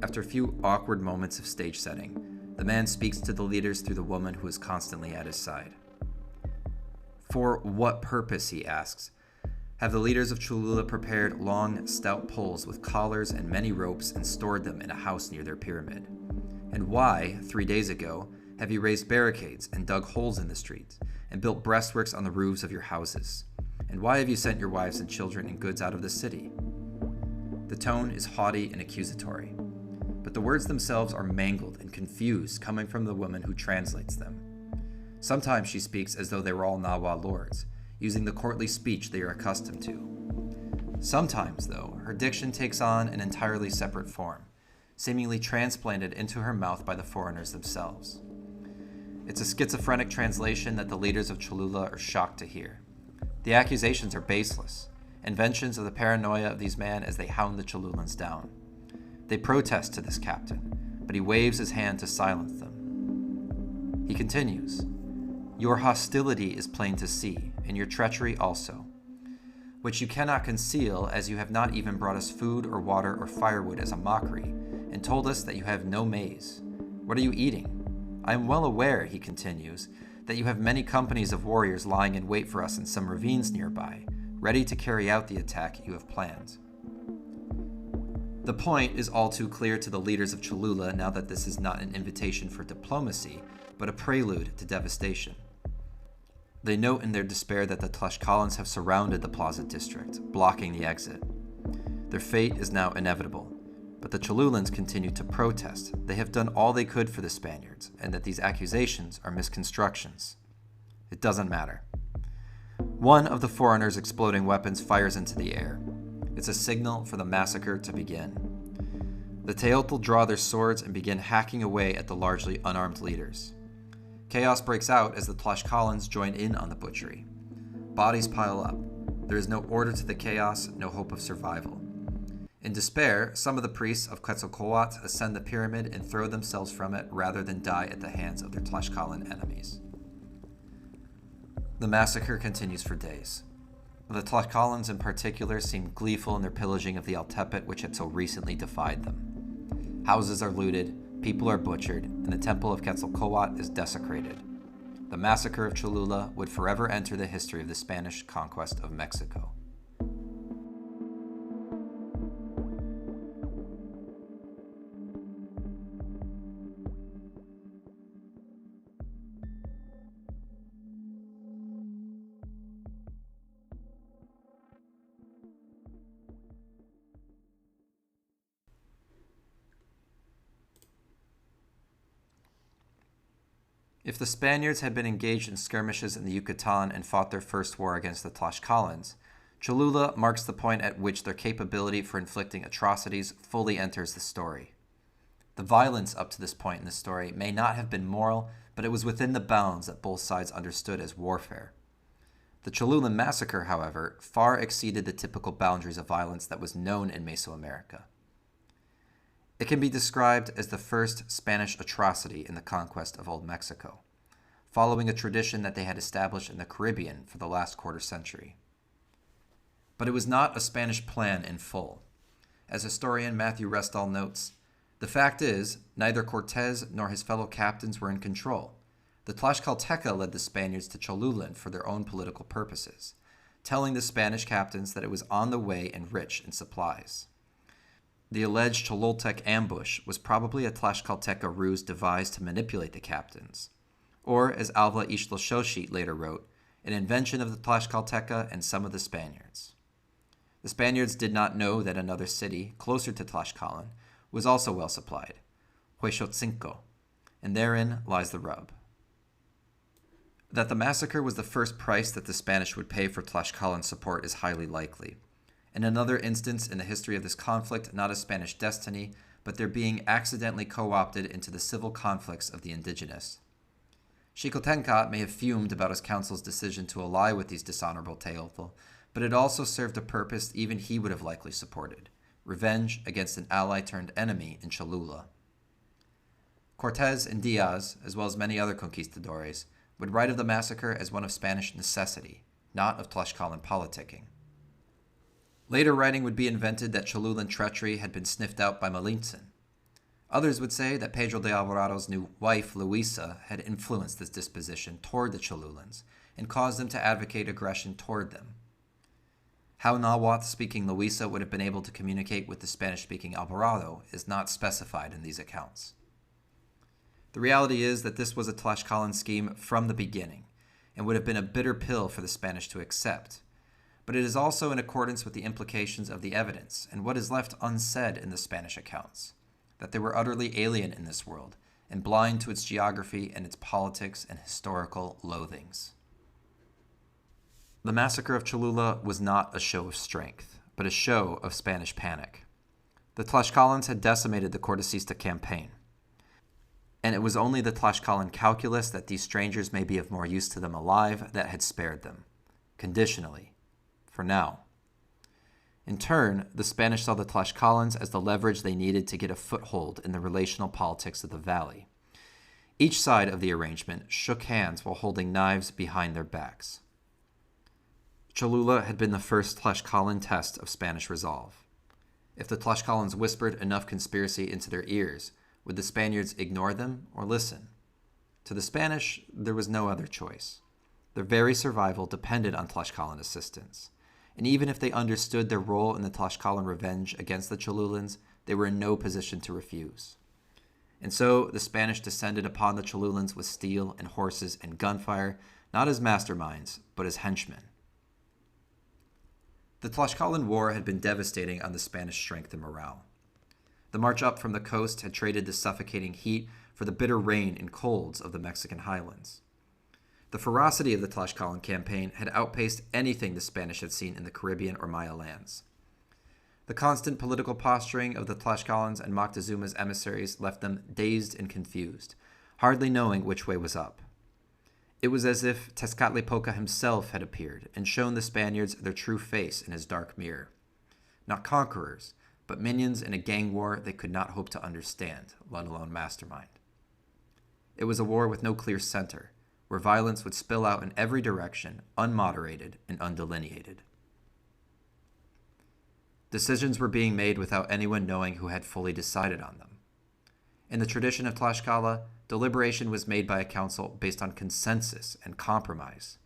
After a few awkward moments of stage setting, the man speaks to the leaders through the woman who is constantly at his side. For what purpose, he asks, have the leaders of Cholula prepared long, stout poles with collars and many ropes and stored them in a house near their pyramid? And why, 3 days ago, have you raised barricades and dug holes in the streets and built breastworks on the roofs of your houses? And why have you sent your wives and children and goods out of the city? The tone is haughty and accusatory, but the words themselves are mangled and confused coming from the woman who translates them. Sometimes she speaks as though they were all Nahua lords, using the courtly speech they are accustomed to. Sometimes, though, her diction takes on an entirely separate form, seemingly transplanted into her mouth by the foreigners themselves. It's a schizophrenic translation that the leaders of Cholula are shocked to hear. The accusations are baseless, inventions of the paranoia of these men as they hound the Cholulans down. They protest to this captain, but he waves his hand to silence them. He continues, "Your hostility is plain to see, and your treachery also, which you cannot conceal, as you have not even brought us food or water or firewood as a mockery, and told us that you have no maize. What are you eating? I am well aware," he continues, "that you have many companies of warriors lying in wait for us in some ravines nearby, ready to carry out the attack you have planned." The point is all too clear to the leaders of Cholula now that this is not an invitation for diplomacy, but a prelude to devastation. They note in their despair that the Tlaxcalans have surrounded the Plaza district, blocking the exit. Their fate is now inevitable, but the Cholulans continue to protest. They have done all they could for the Spaniards, and that these accusations are misconstructions. It doesn't matter. One of the foreigners' exploding weapons fires into the air. It's a signal for the massacre to begin. The Teotl draw their swords and begin hacking away at the largely unarmed leaders. Chaos breaks out as the Tlaxcalans join in on the butchery. Bodies pile up. There is no order to the chaos, no hope of survival. In despair, some of the priests of Quetzalcoatl ascend the pyramid and throw themselves from it rather than die at the hands of their Tlaxcalan enemies. The massacre continues for days. The Tlaxcalans in particular seem gleeful in their pillaging of the Altepet which had so recently defied them. Houses are looted, people are butchered, and the temple of Quetzalcoatl is desecrated. The massacre of Cholula would forever enter the history of the Spanish conquest of Mexico. If the Spaniards had been engaged in skirmishes in the Yucatan and fought their first war against the Tlaxcalans, Cholula marks the point at which their capability for inflicting atrocities fully enters the story. The violence up to this point in the story may not have been moral, but it was within the bounds that both sides understood as warfare. The Cholulan massacre, however, far exceeded the typical boundaries of violence that was known in Mesoamerica. It can be described as the first Spanish atrocity in the conquest of Old Mexico, following a tradition that they had established in the Caribbean for the last quarter century. But it was not a Spanish plan in full. As historian Matthew Restall notes, the fact is, neither Cortes nor his fellow captains were in control. The Tlaxcalteca led the Spaniards to Cholulan for their own political purposes, telling the Spanish captains that it was on the way and rich in supplies. The alleged Cholultec ambush was probably a Tlaxcalteca ruse devised to manipulate the captains, or, as Alva Ixtlilxochitl later wrote, an invention of the Tlaxcalteca and some of the Spaniards. The Spaniards did not know that another city, closer to Tlaxcalan, was also well supplied, Huexotzinco, and therein lies the rub. That the massacre was the first price that the Spanish would pay for Tlaxcalan support is highly likely. In another instance in the history of this conflict, not a Spanish destiny, but their being accidentally co-opted into the civil conflicts of the indigenous. Xicotencatl may have fumed about his council's decision to ally with these dishonorable Teotl, but it also served a purpose even he would have likely supported: revenge against an ally-turned-enemy in Cholula. Cortes and Diaz, as well as many other conquistadores, would write of the massacre as one of Spanish necessity, not of Tlaxcalan politicking. Later writing would be invented that Cholulan treachery had been sniffed out by Malintzin. Others would say that Pedro de Alvarado's new wife, Luisa, had influenced this disposition toward the Cholulans and caused them to advocate aggression toward them. How Nahuatl-speaking Luisa would have been able to communicate with the Spanish-speaking Alvarado is not specified in these accounts. The reality is that this was a Tlaxcalan scheme from the beginning and would have been a bitter pill for the Spanish to accept. But it is also in accordance with the implications of the evidence and what is left unsaid in the Spanish accounts, that they were utterly alien in this world and blind to its geography and its politics and historical loathings. The massacre of Cholula was not a show of strength. but a show of Spanish panic. The Tlaxcalans had decimated the Cortesista campaign, and it was only the Tlaxcallan calculus that these strangers may be of more use to them alive that had spared them, conditionally, for now. In turn, the Spanish saw the Tlaxcalans as the leverage they needed to get a foothold in the relational politics of the valley. Each side of the arrangement shook hands while holding knives behind their backs. Cholula had been the first Tlaxcalan test of Spanish resolve. If the Tlaxcalans whispered enough conspiracy into their ears, would the Spaniards ignore them or listen? To the Spanish, there was no other choice. Their very survival depended on Tlaxcalan assistance, and even if they understood their role in the Tlaxcalan revenge against the Cholulans, they were in no position to refuse. And so the Spanish descended upon the Cholulans with steel and horses and gunfire, not as masterminds, but as henchmen. The Tlaxcalan War had been devastating on the Spanish strength and morale. The march up from the coast had traded the suffocating heat for the bitter rain and colds of the Mexican highlands. The ferocity of the Tlaxcalan campaign had outpaced anything the Spanish had seen in the Caribbean or Maya lands. The constant political posturing of the Tlaxcalans and Moctezuma's emissaries left them dazed and confused, hardly knowing which way was up. It was as if Tezcatlipoca himself had appeared and shown the Spaniards their true face in his dark mirror. Not conquerors, but minions in a gang war they could not hope to understand, let alone mastermind. It was a war with no clear center, where violence would spill out in every direction, unmoderated and undelineated. Decisions were being made without anyone knowing who had fully decided on them. In the tradition of Tlaxcala, deliberation was made by a council based on consensus and compromise.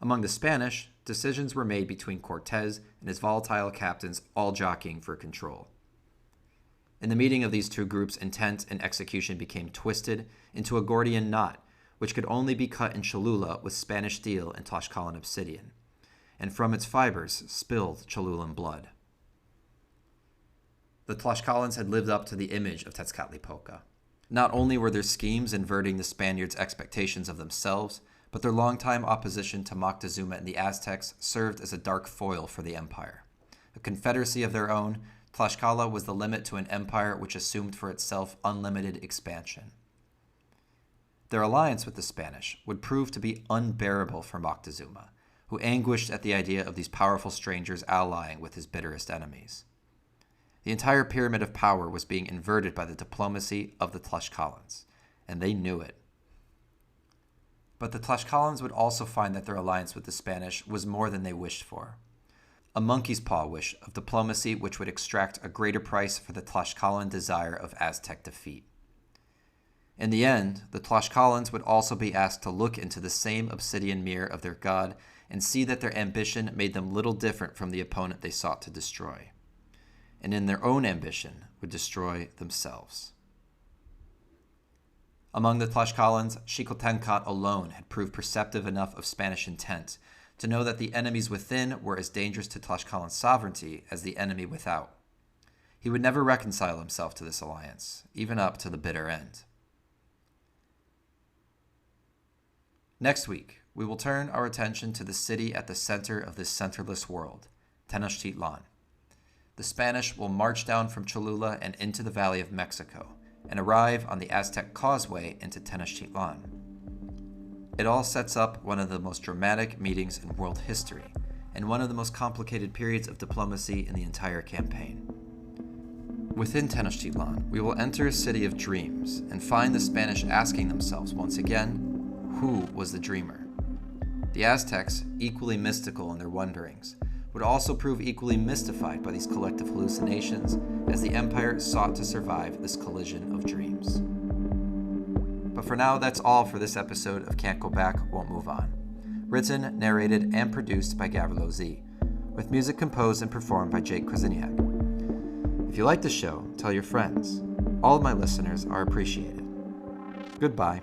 Among the Spanish, decisions were made between Cortes and his volatile captains, all jockeying for control. In the meeting of these two groups, intent and execution became twisted into a Gordian knot, which could only be cut in Cholula with Spanish steel and Tlaxcalan obsidian, and from its fibers spilled Cholulan blood. The Tlaxcalans had lived up to the image of Tezcatlipoca. Not only were their schemes inverting the Spaniards' expectations of themselves, but their longtime opposition to Moctezuma and the Aztecs served as a dark foil for the empire. A confederacy of their own, Tlaxcala was the limit to an empire which assumed for itself unlimited expansion. Their alliance with the Spanish would prove to be unbearable for Moctezuma, who anguished at the idea of these powerful strangers allying with his bitterest enemies. The entire pyramid of power was being inverted by the diplomacy of the Tlaxcalans, and they knew it. But the Tlaxcalans would also find that their alliance with the Spanish was more than they wished for. A monkey's paw wish of diplomacy which would extract a greater price for the Tlaxcalan desire of Aztec defeat. In the end, the Tlaxcalans would also be asked to look into the same obsidian mirror of their god and see that their ambition made them little different from the opponent they sought to destroy, and in their own ambition would destroy themselves. Among the Tlaxcalans, Xicotencatl alone had proved perceptive enough of Spanish intent to know that the enemies within were as dangerous to Tlaxcalan sovereignty as the enemy without. He would never reconcile himself to this alliance, even up to the bitter end. Next week, we will turn our attention to the city at the center of this centerless world, Tenochtitlan. The Spanish will march down from Cholula and into the Valley of Mexico, and arrive on the Aztec causeway into Tenochtitlan. It all sets up one of the most dramatic meetings in world history, and one of the most complicated periods of diplomacy in the entire campaign. Within Tenochtitlan, we will enter a city of dreams, and find the Spanish asking themselves once again, who was the dreamer? The Aztecs, equally mystical in their wonderings, would also prove equally mystified by these collective hallucinations as the empire sought to survive this collision of dreams. But for now, that's all for this episode of Can't Go Back, Won't Move On. Written, narrated, and produced by Gavrilo Z, with music composed and performed by Jake Krasiniak. If you like the show, tell your friends. All of my listeners are appreciated. Goodbye.